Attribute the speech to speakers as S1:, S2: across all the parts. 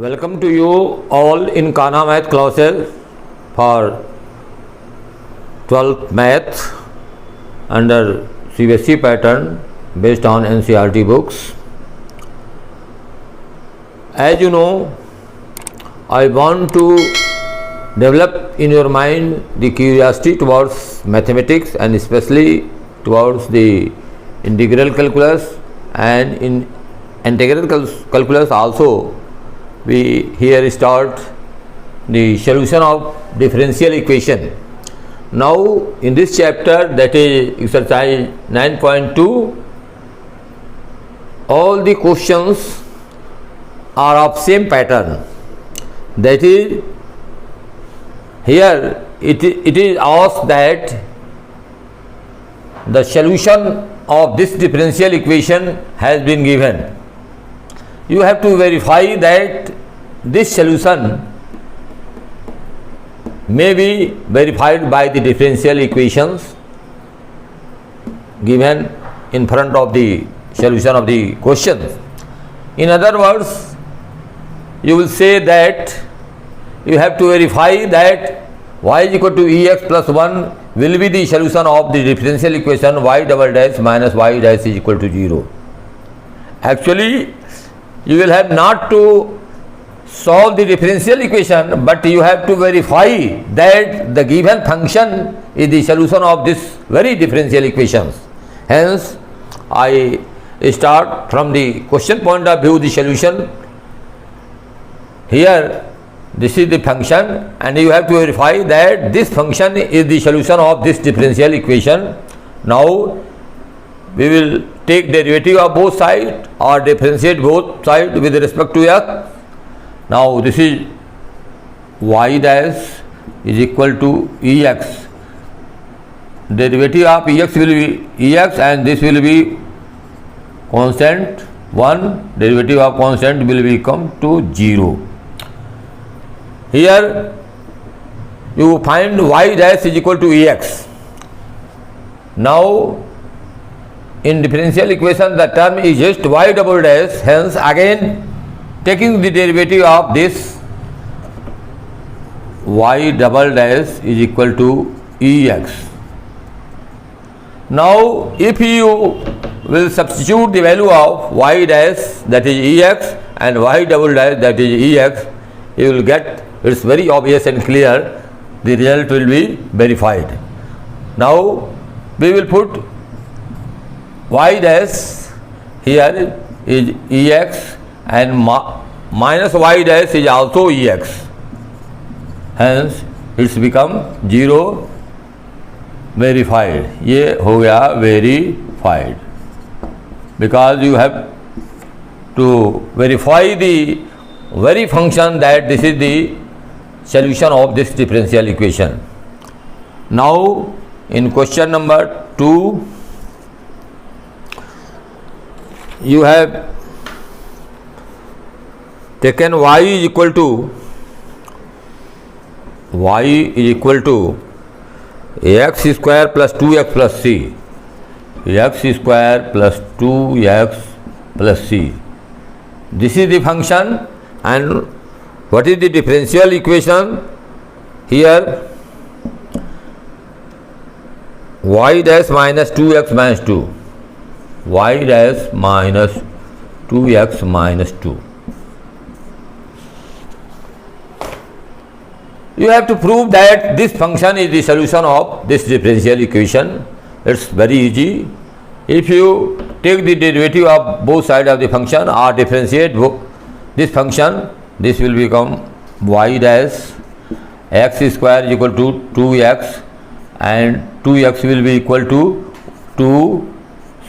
S1: Welcome to you all in Kana Math classes for 12th Math under CBSE pattern based on NCERT books. As you know, I want to develop in your mind the curiosity towards mathematics and especially towards the integral calculus, and in integral calculus also we here start the solution of differential equation. Now in this chapter, that is exercise 9.2, all the questions are of same pattern. That is, here it is asked that the solution of this differential equation has been given. You have to verify that this solution may be verified by the differential equations given in front of the solution of the question. In other words, you will say that you have to verify that y is equal to ex plus 1 will be the solution of the differential equation y double dash minus y dash is equal to 0. Actually, you will have not to solve the differential equation, but you have to verify that the given function is the solution of this very differential equations. Hence, I start from the question point of view, the solution. Here, this is the function, and you have to verify that this function is the solution of this differential equation. Now, we will take derivative of both sides or differentiate both sides with respect to x. Now, this is y dash is equal to ex. Derivative of ex will be ex, and this will be constant 1. Derivative of constant will become to 0. Here you find y dash is equal to ex. Now in differential equation the term is just y double dash, hence again taking the derivative of this y double dash is equal to ex. Now if you will substitute the value of y dash, that is ex, and y double dash, that is ex, you will get, it's very obvious and clear, the result will be verified. Now we will put y dash here is ex and minus y dash is also ex, hence it's become 0, verified. ये हो गया verified, because you have to verify the very function that this is the solution of this differential equation. Now in question number 2, you have taken y is equal to x square plus 2x plus c, x square plus 2x plus c. This is the function, and what is the differential equation? Here y dash minus 2x minus 2, y dash minus 2x minus 2. You have to prove that this function is the solution of this differential equation. It's very easy. If you take the derivative of both sides of the function or differentiate this function, this will become y dash x square is equal to 2x, and 2x will be equal to 2,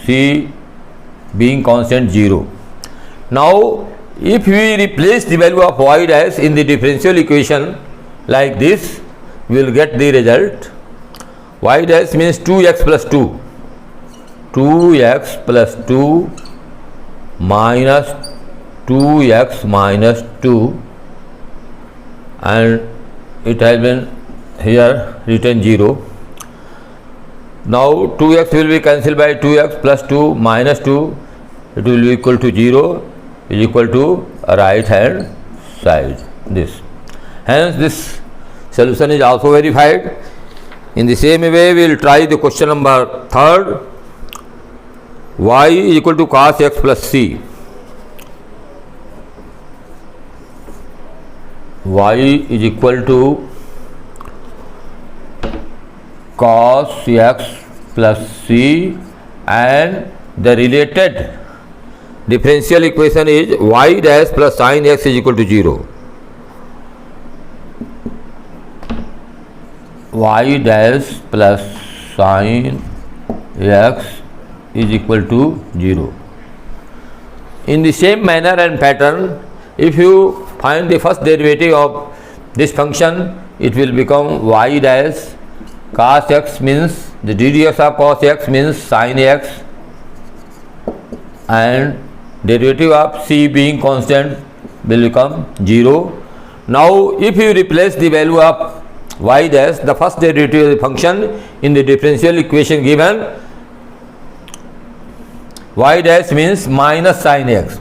S1: c being constant 0. Now if we replace the value of y dash in the differential equation like this, we will get the result. Y dash means 2x plus 2, 2x plus 2 minus 2x minus 2, and it has been here written 0. Now 2x will be cancelled by 2x plus 2 minus 2, it will be equal to 0, is equal to right hand side, this. Hence this solution is also verified. In the same way, we will try the question number 3rd. Y is equal to cos x plus c. Y is equal to cos x plus c, and the related differential equation is y dash plus sin x is equal to 0. Y dash plus sin x is equal to 0. In the same manner and pattern, if you find the first derivative of this function, it will become y dash cos x, means the ddx of cos x means sin x, and derivative of c being constant will become 0. Now if you replace the value of y dash, the first derivative of the function, in the differential equation given, y dash means minus sin x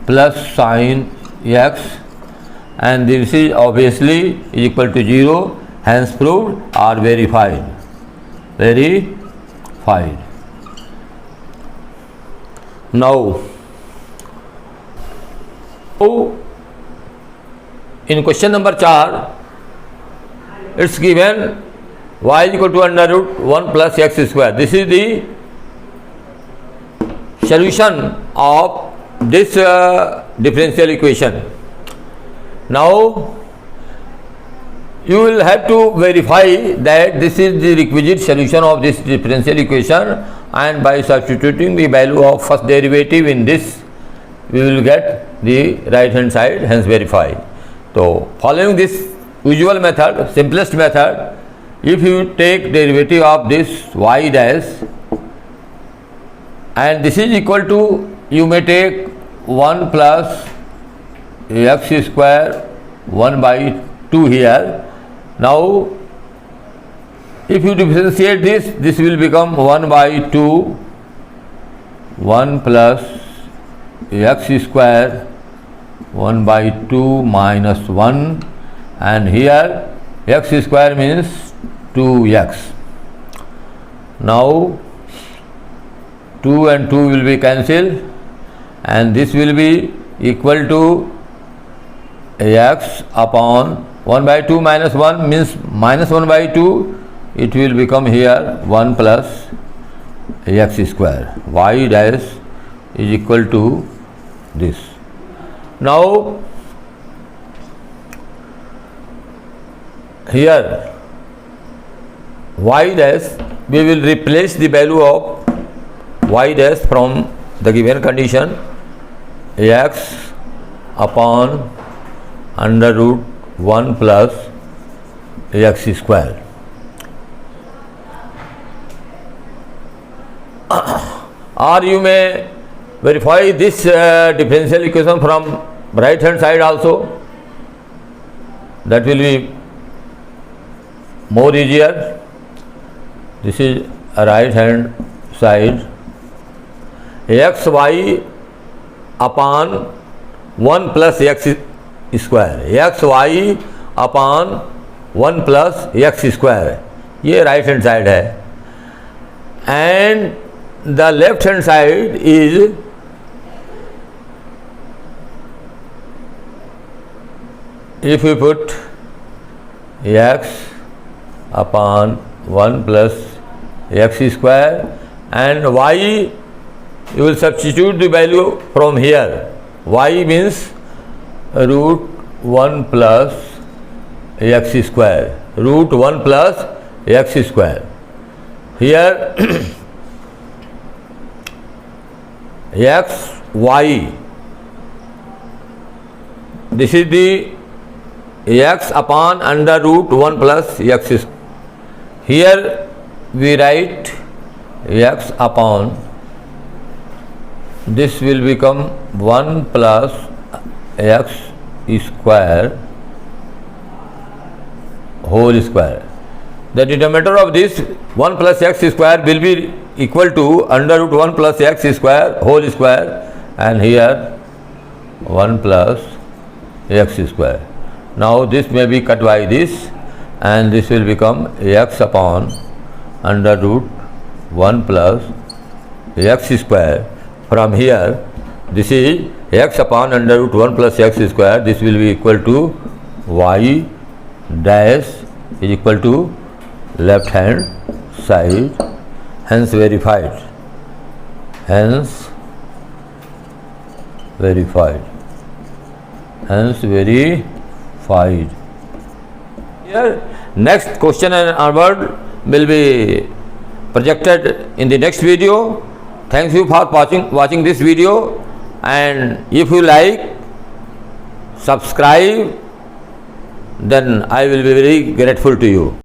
S1: plus sin x, and this is obviously is equal to 0, hence proved or verified. Now in question number 4, it's given y is equal to under root 1 plus x square. This is the solution of this differential equation. Now you will have to verify that this is the requisite solution of this differential equation, and by substituting the value of first derivative in this, we will get the right hand side, hence verified. So following this usual method, simplest method, if you take derivative of this y dash, and this is equal to, you may take 1 plus x square 1 by 2 here. Now if you differentiate this, this will become 1 by 2, 1 plus x square 1 by 2 minus 1, and here x square means 2x. Now 2 and 2 will be cancelled, and this will be equal to x upon 1 by 2 minus 1 means minus 1 by 2, it will become here 1 plus x square. Y dash is equal to this. Now here y dash, we will replace the value of y dash from the given condition, x upon under root 1 plus x square. Or you may verify this differential equation from right hand side also, that will be more easier. This is a right hand side, xy upon 1 plus x square, xy upon 1 plus x square, ये right hand side है, and the left hand side is if we put x upon 1 plus x square and y, you will substitute the value from here. Y means root 1 plus x square, root 1 plus x square. Here x, y, this is the x upon under root 1 plus x. Here we write x upon, this will become 1 plus x square whole square. The denominator of this 1 plus x square will be equal to under root 1 plus x square whole square, and here 1 plus x square. Now this may be cut by this, and this will become x upon under root 1 plus x square. From here, this is x upon under root 1 plus x square. This will be equal to y dash is equal to left hand side, hence verified. Hence verified. Here, next question and answer will be projected in the next video. Thank you for watching this video, and if you like, subscribe, then I will be very grateful to you.